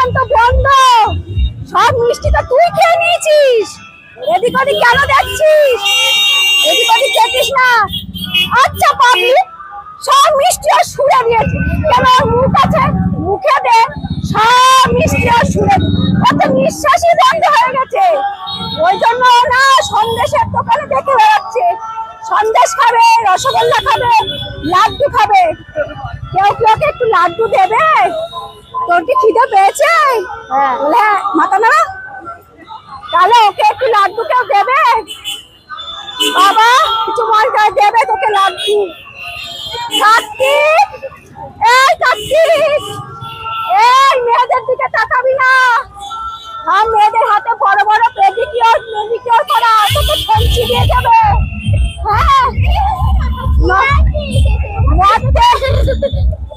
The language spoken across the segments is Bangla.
দোকান তো বন্ধ, সব মিষ্টি তো তুই খেয়ে নিয়েছিস। এদিক ওদিক কেন দেখছিস? এদিক ওদিক দেখিস না। আচ্ছা পাবলি, সব মিষ্টি আর সুরে দিয়েছি। কেন মুখ আছে, মুখে দে, সব মিষ্টি আর সুরে। কত নিঃশ্বাসই বন্ধ হয়ে গেছে। ওই জন্য না সন্দেশের দোকানে দেখে বেড়াচ্ছে। সন্দেশ খাবে, রসগোল্লা খাবে, লাড্ডু খাবে। কেউ কেউ একটু লাড্ডু দেবে? তোর কি খিদে পেয়েছে? বলে মাথা না, তাহলে ওকে একটু লাড্ডু কেউ দেবে? বাবা কিছু মজা দেবে তোকে লাড্ডু? কার্তিক, এই কার্তিক, এই মেয়েদের দিকে তাকাবি না। মেয়েদের হাতে বড় বড় পেডিকিওর মেনিকিওর করা, তোকে ফেঞ্চি দিয়ে যাবে। হ্যাঁ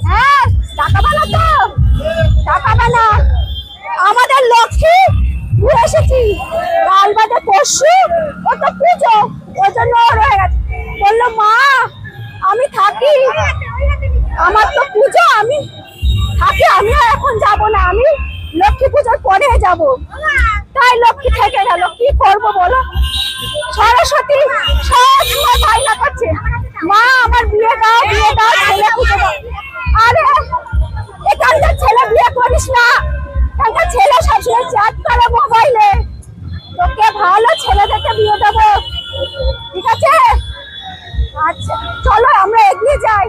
হ্যাঁ, তাকাবে না তো, তাকাবে না। আমাদের লক্ষ্মী ঘুরে এসেছি, কাল বাদে পরশু ও তো পুজো, ওই জন্য রয়ে গেছে। বললো মা আমি থাকি, আমার তো পুজো, আমি থাকি, আমি এখন যাব না, আমি লক্ষ্মী পুজোর পরে যাব। তাই লক্ষ্মী থেকে গেল, কি করবো বলো? সরস্বতী সব সময় বায়না করছে, মা আমার বিয়ে দাও, বিয়ে দাও, ছেলে পুজো দাও। আরে এখানকার ছেলে বিয়ে করিস না, এখানকার ছেলে সবসময় চ্যাট করে মোবাইলে। তোকে ভালো ছেলে দেখে বিয়ে দেবো, ঠিক আছে? আচ্ছা চলো আমরা এগিয়ে যাই,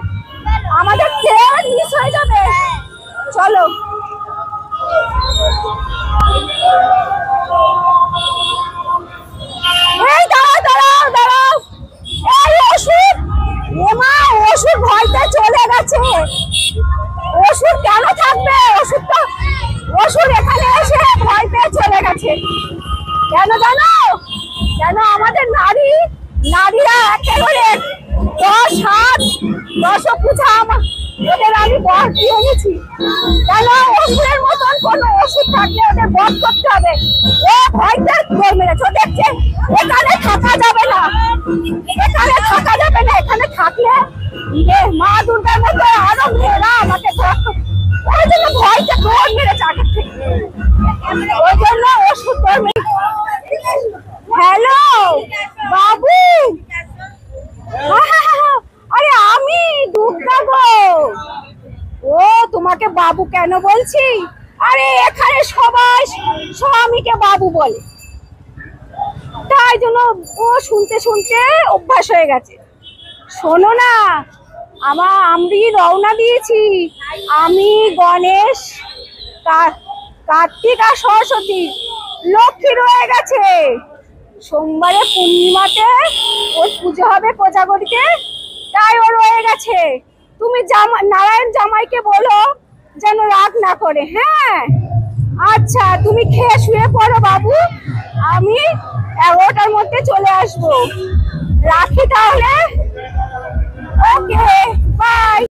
আমাদের ট্রেন মিস হয়ে যাবে। চলো। এই দাঁড়াও দাঁড়াও দাঁড়াও, এই ওষুধ, মা ওষুধ ভয়তে চলে গেছে। ওষুধ কেন থাকবে? ওষুধ তো, ওষুধ এখানে এসে ভয় পেয়ে চলে গেছে। কেন জানো? কেন আমাদের নারীরা একেবারে 10 হাত 10 পূজা ওদের আমি বর দিয়ে এনেছি। কেন ওষুধের মতন কোন ওষুধ থাকলে ওদের বধ করতে হবে। ও ভয়তে দৌড় মেরেছে, ও দেখছে এখানে থাকা যাবে না, এখানে থাকা যাবে না। এখানে থাকলে মা দুর্গার মতো আরো মেয়েরা আমাকে ধরতো, ওই জন্য ভয়তে দৌড় মেরেছে আগে থেকে, ওই জন্য ওষুধ দৌড় মেরেছে। হ্যালো বাবু, আরে আমি দুর্গা গো। ও তোমাকে বাবু কেন বলছি? আরে এখানে সবাই স্বামীকে বাবু বলে, তাই জন্য ও শুনতে শুনতে অভ্যাস হয়ে গেছে। শোনো না, আমি রওনা দিয়েছি, আমি গণেশ, কার্তিক আর সরস্বতী, লক্ষ্মী রয়ে গেছে। সোমবারে পূর্ণিমাতে ওর পুজো হবে কোজাগরীতে, তাই ও রয়ে গেছে। তুমি নারায়ণ জামাইকে বলো যেন রাগ না করে। হ্যাঁ আচ্ছা, তুমি খেয়ে শুয়ে পড়ো বাবু, আমি 11টার মধ্যে চলে আসবো। রাখি।